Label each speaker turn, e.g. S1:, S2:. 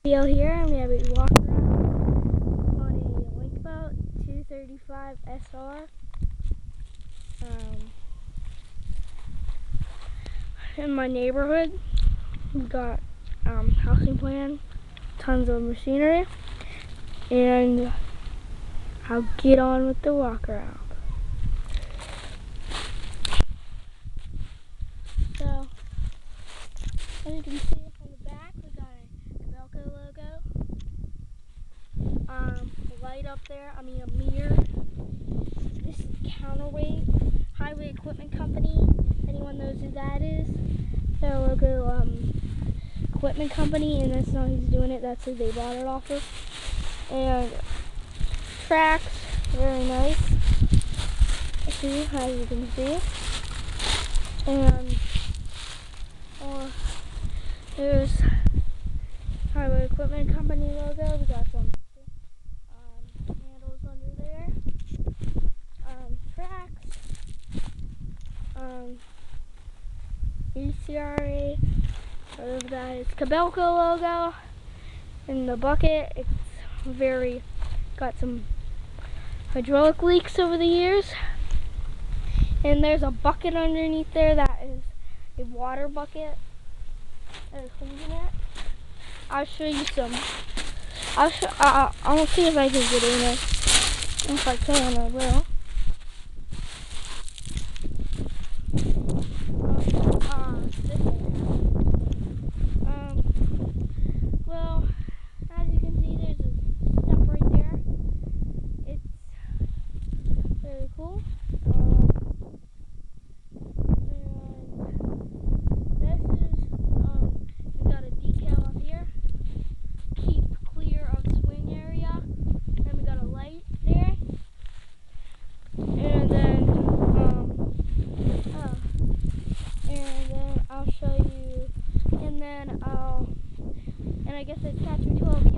S1: Video here, and we have a walk around on a link boat 235 SR. In my neighborhood, we got housing plan, tons of machinery, and I'll get on with the walk around. So, as you can see on the back, we got a kobelco logo. Light up there, a mirror. This is Counterweight Highway Equipment Company. Anyone knows who that is? They're a local equipment company, and that's not who's doing it, that's who they bought it off of. And tracks, very nice. See, as you can see. And there's Highway Equipment Company logo. We got some handles under there. Tracks. ECRA. Of that is kobelco logo. In the bucket, it's got some hydraulic leaks over the years. And there's a bucket underneath there that is a water bucket that is holding it. I'll show you some. I'll see if I can get in it. If I can, I will. Well, as you can see, there's a step right there. It's very cool. We got a decal up here. Keep clear of swing area. Then we got a light there. And then I'll show you. And I guess it's attachment 12.